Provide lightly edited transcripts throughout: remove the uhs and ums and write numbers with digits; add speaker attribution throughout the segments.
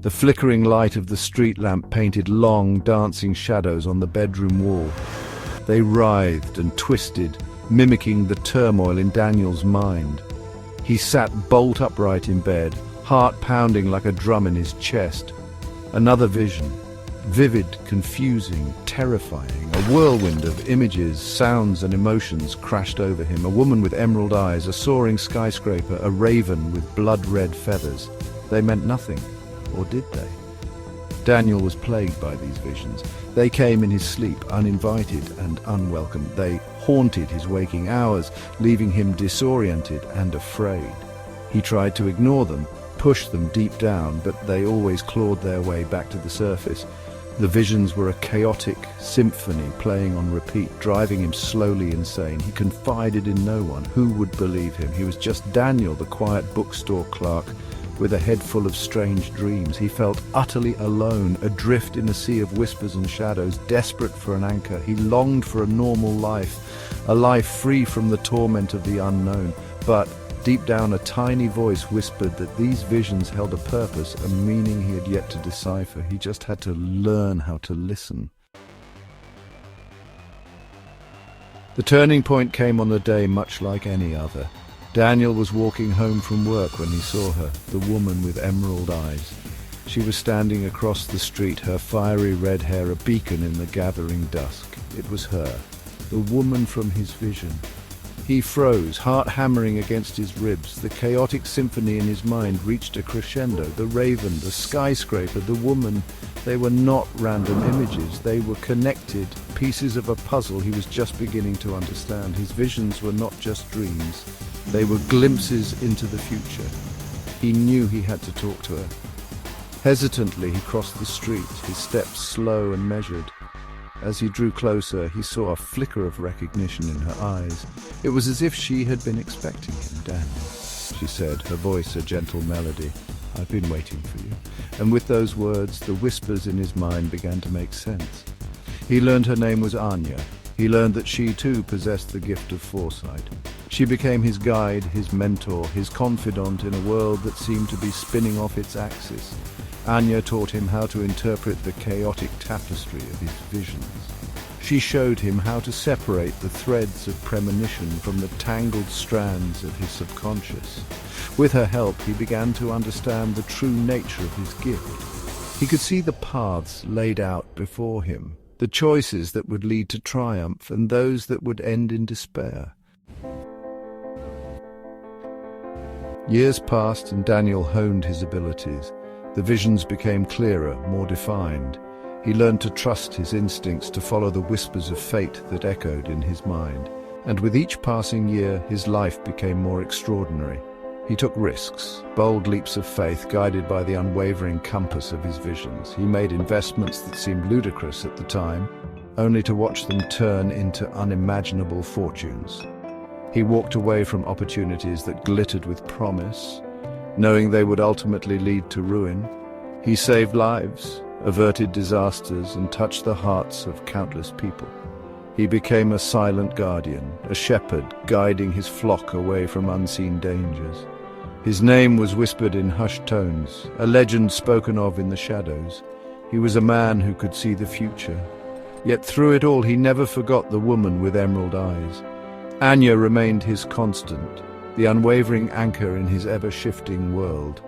Speaker 1: The flickering light of the street lamp painted long, dancing shadows on the bedroom wall. They writhed and twisted, mimicking the turmoil in Daniel's mind. He sat bolt upright in bed, heart pounding like a drum in his chest. Another vision. Vivid, confusing, terrifying. A whirlwind of images, sounds and emotions crashed over him. A woman with emerald eyes, a soaring skyscraper, a raven with blood-red feathers. They meant nothing. Or did they? Daniel was plagued by these visions. They came in his sleep, uninvited and unwelcome. They haunted his waking hours, leaving him disoriented and afraid. He tried to ignore them, push them deep down, but they always clawed their way back to the surface. The visions were a chaotic symphony playing on repeat, driving him slowly insane. He confided in no one. Who would believe him? He was just Daniel, the quiet bookstore clerk, with a head full of strange dreams. He felt utterly alone, adrift in a sea of whispers and shadows, desperate for an anchor. He longed for a normal life, a life free from the torment of the unknown. But deep down, a tiny voice whispered that these visions held a purpose, a meaning he had yet to decipher. He just had to learn how to listen. The turning point came on a day much like any other. Daniel was walking home from work when he saw her, the woman with emerald eyes. She was standing across the street, her fiery red hair a beacon in the gathering dusk. It was her, the woman from his vision. He froze, heart hammering against his ribs. The chaotic symphony in his mind reached a crescendo. The raven, the skyscraper, the woman. They were not random images. They were connected, pieces of a puzzle he was just beginning to understand. His visions were not just dreams. They were glimpses into the future. He knew he had to talk to her. Hesitantly, he crossed the street, his steps slow and measured. As he drew closer, he saw a flicker of recognition in her eyes. It was as if she had been expecting him. "Daniel," she said, her voice a gentle melody. "I've been waiting for you." And with those words, the whispers in his mind began to make sense. He learned her name was Anya. He learned that she too possessed the gift of foresight. She became his guide, his mentor, his confidant in a world that seemed to be spinning off its axis. Anya taught him how to interpret the chaotic tapestry of his visions. She showed him how to separate the threads of premonition from the tangled strands of his subconscious. With her help, he began to understand the true nature of his gift. He could see the paths laid out before him, the choices that would lead to triumph and those that would end in despair. Years passed and Daniel honed his abilities. The visions became clearer, more defined. He learned to trust his instincts, to follow the whispers of fate that echoed in his mind. And with each passing year, his life became more extraordinary. He took risks, bold leaps of faith guided by the unwavering compass of his visions. He made investments that seemed ludicrous at the time, only to watch them turn into unimaginable fortunes. He walked away from opportunities that glittered with promise, knowing they would ultimately lead to ruin. He saved lives, averted disasters, and touched the hearts of countless people. He became a silent guardian, a shepherd guiding his flock away from unseen dangers. His name was whispered in hushed tones, a legend spoken of in the shadows. He was a man who could see the future. Yet through it all, he never forgot the woman with emerald eyes. Anya remained his constant, the unwavering anchor in his ever-shifting world.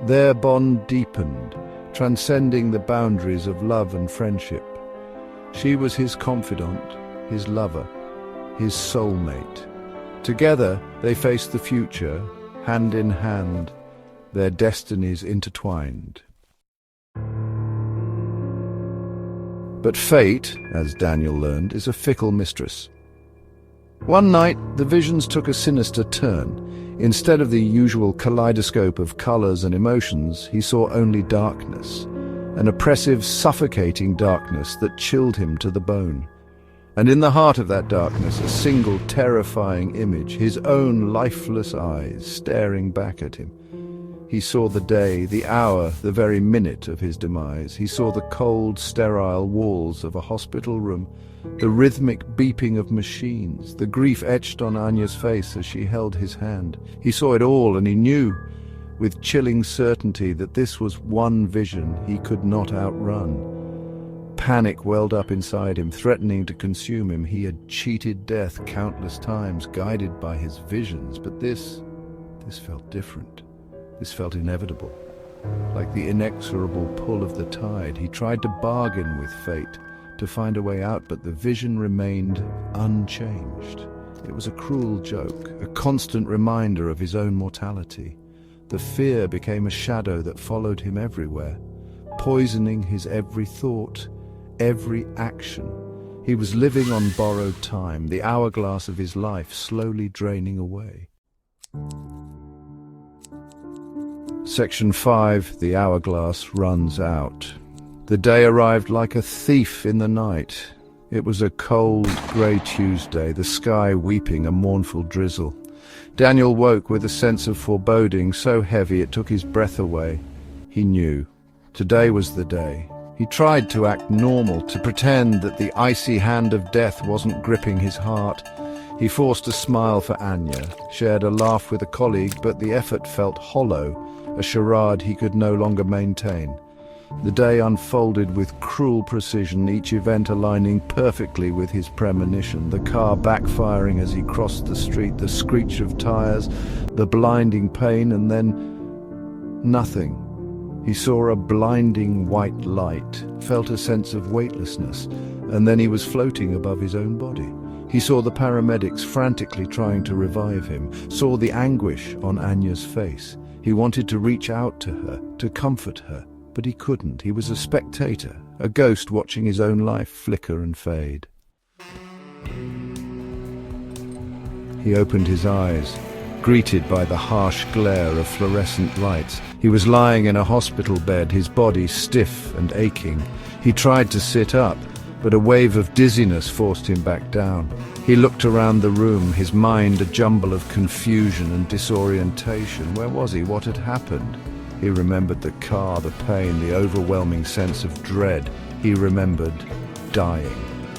Speaker 1: Their bond deepened, transcending the boundaries of love and friendship. She was his confidant, his lover, his soulmate. Together, they faced the future, hand in hand, their destinies intertwined. But fate, as Daniel learned, is a fickle mistress. One night, the visions took a sinister turn. Instead of the usual kaleidoscope of colors and emotions, he saw only darkness, an oppressive, suffocating darkness that chilled him to the bone. And in the heart of that darkness, a single terrifying image, his own lifeless eyes staring back at him. He saw the day, the hour, the very minute of his demise. He saw the cold, sterile walls of a hospital room, the rhythmic beeping of machines, the grief etched on Anya's face as she held his hand. He saw it all, and he knew with chilling certainty that this was one vision he could not outrun. Panic welled up inside him, threatening to consume him. He had cheated death countless times, guided by his visions, but this felt different. This felt inevitable. Like the inexorable pull of the tide, he tried to bargain with fate, to find a way out, but the vision remained unchanged. It was a cruel joke, a constant reminder of his own mortality. The fear became a shadow that followed him everywhere, poisoning his every thought, every action. He was living on borrowed time, the hourglass of his life slowly draining away. Section 5, the hourglass runs out. The day arrived like a thief in the night. It was a cold, grey Tuesday, the sky weeping a mournful drizzle. Daniel woke with a sense of foreboding so heavy it took his breath away. He knew. Today was the day. He tried to act normal, to pretend that the icy hand of death wasn't gripping his heart. He forced a smile for Anya, shared a laugh with a colleague, but the effort felt hollow, a charade he could no longer maintain. The day unfolded with cruel precision, each event aligning perfectly with his premonition. The car backfiring as he crossed the street, the screech of tires, the blinding pain, and then nothing. He saw a blinding white light, felt a sense of weightlessness, and then he was floating above his own body. He saw the paramedics frantically trying to revive him, saw the anguish on Anya's face. He wanted to reach out to her, to comfort her, but he couldn't. He was a spectator, a ghost watching his own life flicker and fade. He opened his eyes, greeted by the harsh glare of fluorescent lights. He was lying in a hospital bed, his body stiff and aching. He tried to sit up, but a wave of dizziness forced him back down. He looked around the room, his mind a jumble of confusion and disorientation. Where was he? What had happened? He remembered the car, the pain, the overwhelming sense of dread. He remembered dying.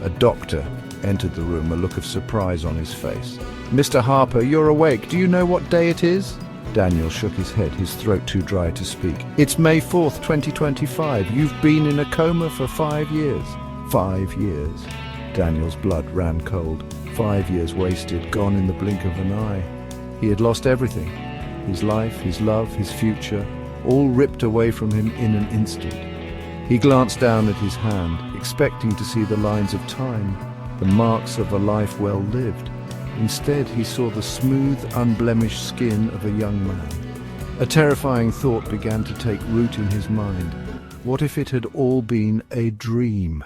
Speaker 1: A doctor entered the room, a look of surprise on his face. "Mr. Harper, you're awake. Do you know what day it is?" Daniel shook his head, his throat too dry to speak. "It's May 4th, 2025. You've been in a coma for 5 years." 5 years. Daniel's blood ran cold. 5 years wasted, gone in the blink of an eye. He had lost everything. His life, his love, his future, all ripped away from him in an instant. He glanced down at his hand, expecting to see the lines of time, the marks of a life well lived. Instead, he saw the smooth, unblemished skin of a young man. A terrifying thought began to take root in his mind. What if it had all been a dream?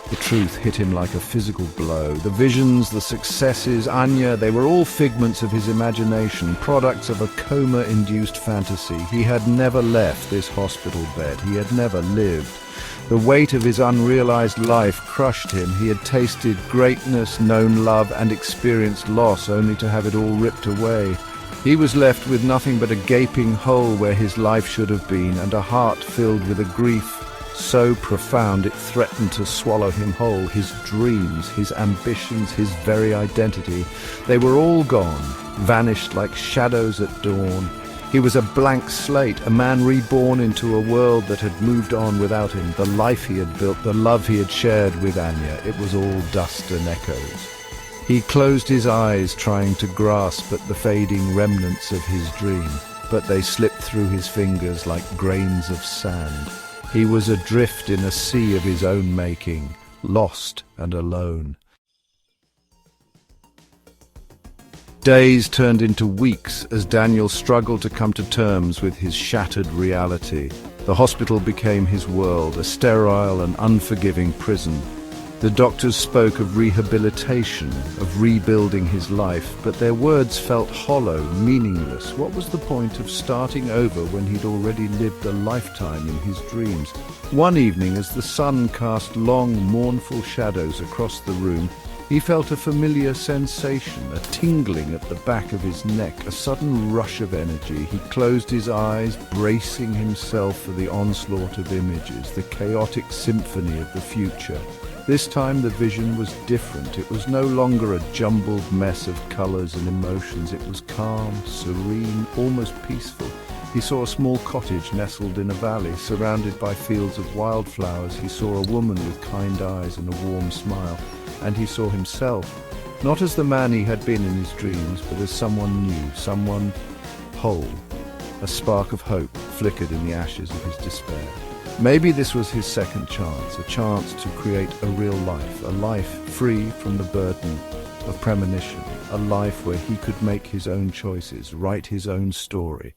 Speaker 1: The truth hit him like a physical blow. The visions, the successes, Anya, they were all figments of his imagination, products of a coma-induced fantasy. He had never left this hospital bed. He had never lived. The weight of his unrealized life crushed him. He had tasted greatness, known love, and experienced loss, only to have it all ripped away. He was left with nothing but a gaping hole where his life should have been, and a heart filled with a grief so profound it threatened to swallow him whole. His dreams, his ambitions, his very identity, they were all gone, vanished like shadows at dawn. He was a blank slate, a man reborn into a world that had moved on without him. The life he had built, the love he had shared with Anya, it was all dust and echoes. He closed his eyes, trying to grasp at the fading remnants of his dream, but they slipped through his fingers like grains of sand. He was adrift in a sea of his own making, lost and alone. Days turned into weeks as Daniel struggled to come to terms with his shattered reality. The hospital became his world, a sterile and unforgiving prison. The doctors spoke of rehabilitation, of rebuilding his life, but their words felt hollow, meaningless. What was the point of starting over when he'd already lived a lifetime in his dreams? One evening, as the sun cast long, mournful shadows across the room, he felt a familiar sensation, a tingling at the back of his neck, a sudden rush of energy. He closed his eyes, bracing himself for the onslaught of images, the chaotic symphony of the future. This time the vision was different. It was no longer a jumbled mess of colors and emotions. It was calm, serene, almost peaceful. He saw a small cottage nestled in a valley, surrounded by fields of wildflowers. He saw a woman with kind eyes and a warm smile. And he saw himself, not as the man he had been in his dreams, but as someone new, someone whole. A spark of hope flickered in the ashes of his despair. Maybe this was his second chance, a chance to create a real life, a life free from the burden of premonition, a life where he could make his own choices, write his own story.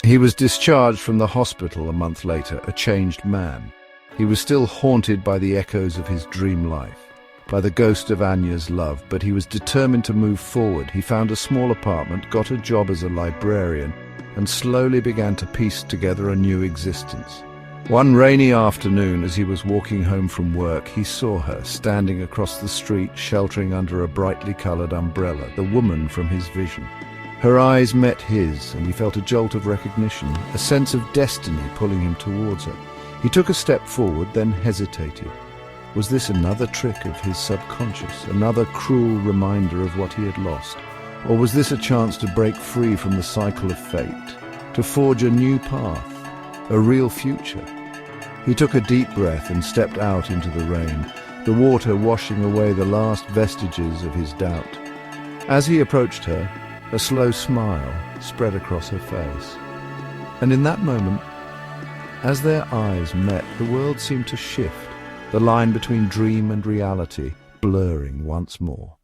Speaker 1: He was discharged from the hospital a month later, a changed man. He was still haunted by the echoes of his dream life, by the ghost of Anya's love, but he was determined to move forward. He found a small apartment, got a job as a librarian, and slowly began to piece together a new existence. One rainy afternoon, as he was walking home from work, he saw her standing across the street, sheltering under a brightly colored umbrella, the woman from his vision. Her eyes met his, and he felt a jolt of recognition, a sense of destiny pulling him towards her. He took a step forward, then hesitated. Was this another trick of his subconscious, another cruel reminder of what he had lost? Or was this a chance to break free from the cycle of fate, to forge a new path, a real future? He took a deep breath and stepped out into the rain, the water washing away the last vestiges of his doubt. As he approached her, a slow smile spread across her face. And in that moment, as their eyes met, the world seemed to shift, the line between dream and reality blurring once more.